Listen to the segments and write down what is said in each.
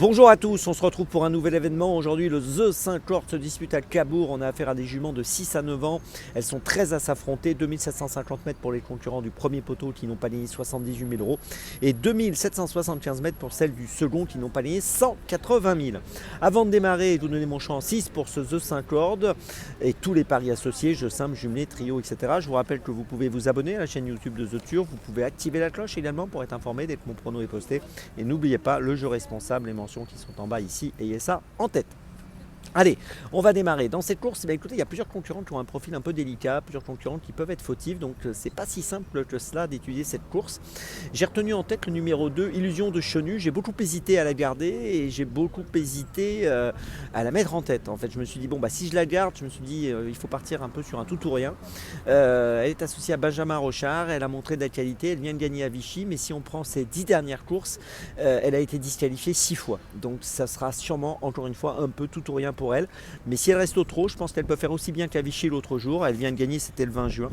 Bonjour à tous, on se retrouve pour un nouvel événement. Aujourd'hui, le The 5 Lord se dispute à Cabourg. On a affaire à des juments de 6 à 9 ans. Elles sont très à s'affronter. 2750 mètres pour les concurrents du premier poteau qui n'ont pas gagné 78 000 euros et 2775 mètres pour celles du second qui n'ont pas gagné 180 000. Avant de démarrer et de vous donner mon choix en 6 pour ce The 5 Lord et tous les paris associés, jeux simples, jumelés, trio, etc. Je vous rappelle que vous pouvez vous abonner à la chaîne YouTube de The Turf. Vous pouvez activer la cloche également pour être informé dès que mon prono est posté. Et n'oubliez pas le jeu responsable, les mentions qui sont en bas ici, ayez ça en tête. Allez, on va démarrer. Dans cette course, écoutez, il y a plusieurs concurrents qui ont un profil un peu délicat, plusieurs concurrents qui peuvent être fautifs, donc c'est pas si simple que cela d'étudier cette course. J'ai retenu en tête le numéro 2, Illusion de Chenu. J'ai beaucoup hésité à la garder et j'ai beaucoup hésité à la mettre en tête. En fait, je me suis dit, bon, si je la garde, je me suis dit, il faut partir un peu sur un tout ou rien. Elle est associée à Benjamin Rochard, elle a montré de la qualité, elle vient de gagner à Vichy, mais si on prend ses 10 dernières courses, elle a été disqualifiée 6 fois. Donc ça sera sûrement, encore une fois, un peu tout ou rien pour elle, mais si elle reste au trot, je pense qu'elle peut faire aussi bien qu'à Vichy l'autre jour. Elle vient de gagner, c'était le 20 juin,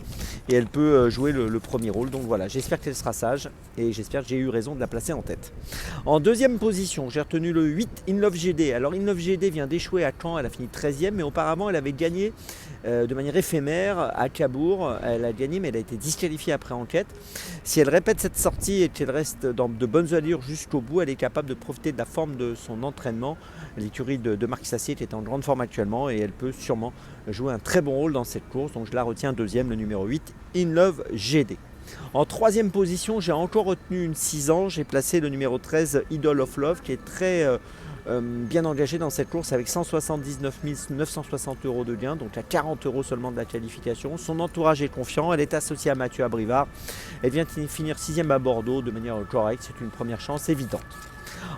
et elle peut jouer le premier rôle. Donc voilà, j'espère qu'elle sera sage et j'espère que j'ai eu raison de la placer en tête. En deuxième position, j'ai retenu le 8 In Love GD. Alors In Love GD vient d'échouer à Caen, elle a fini 13e, mais auparavant elle avait gagné de manière éphémère à Cabourg. Elle a gagné, mais elle a été disqualifiée après enquête. Si elle répète cette sortie et qu'elle reste dans de bonnes allures jusqu'au bout, elle est capable de profiter de la forme de son entraînement. L'écurie de Marc Sassier est en grande forme actuellement et elle peut sûrement jouer un très bon rôle dans cette course. Donc je la retiens deuxième, le numéro 8, In Love GD. En troisième position, j'ai encore retenu une 6 ans. J'ai placé le numéro 13, Idol of Love, qui est très bien engagé dans cette course avec 179 960 euros de gain, donc à 40 euros seulement de la qualification. Son entourage est confiant, elle est associée à Mathieu Abrivard. Elle vient de finir 6e à Bordeaux de manière correcte, c'est une première chance évidente.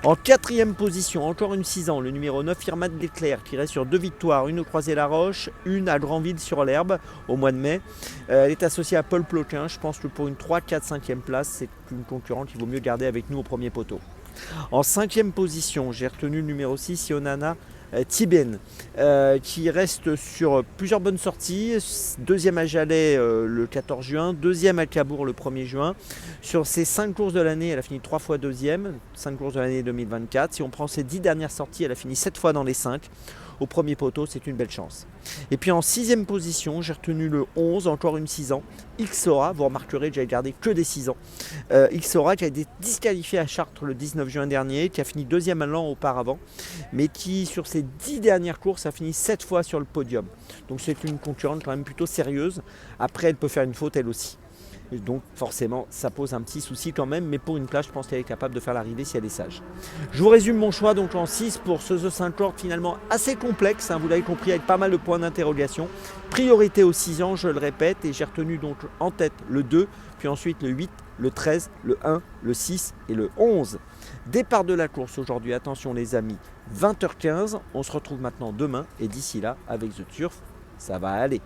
En quatrième position, encore une 6 ans, le numéro 9, Irma de l'Éclair, qui reste sur 2 victoires, une au Croisé-la-Roche, une à Granville-sur-l'Herbe au mois de mai. Elle est associée à Paul Ploquin. Je pense que pour une 3, 4, 5e place, c'est une concurrente qu'il vaut mieux garder avec nous au premier poteau. En cinquième position, j'ai retenu le numéro 6, Yonana Thiben, qui reste sur plusieurs bonnes sorties. Deuxième à Jalais le 14 juin, deuxième à Cabourg le 1er juin. Sur ces 5 courses de l'année, elle a fini 3 fois deuxième, 5 courses de l'année 2024. Si on prend ses 10 dernières sorties, elle a fini 7 fois dans les 5. Au premier poteau, c'est une belle chance. Et puis en 6e position, j'ai retenu le 11, encore une 6 ans, Xora. Vous remarquerez que j'avais gardé que des 6 ans. Xora qui a été disqualifié à Chartres le 19 juin dernier, qui a fini 2e à Lens auparavant, mais qui sur ses 10 dernières courses a fini 7 fois sur le podium. Donc c'est une concurrente quand même plutôt sérieuse. Après, elle peut faire une faute elle aussi. Et donc forcément ça pose un petit souci quand même, mais pour une place je pense qu'elle est capable de faire l'arrivée si elle est sage. Je vous résume mon choix donc en 6 pour ce The 5 Lord finalement assez complexe, vous l'avez compris, avec pas mal de points d'interrogation. Priorité aux 6 ans, je le répète, et j'ai retenu donc en tête le 2, puis ensuite le 8, le 13, le 1, le 6 et le 11. Départ de la course aujourd'hui, attention les amis, 20h15, on se retrouve maintenant demain et d'ici là avec The Turf, ça va aller.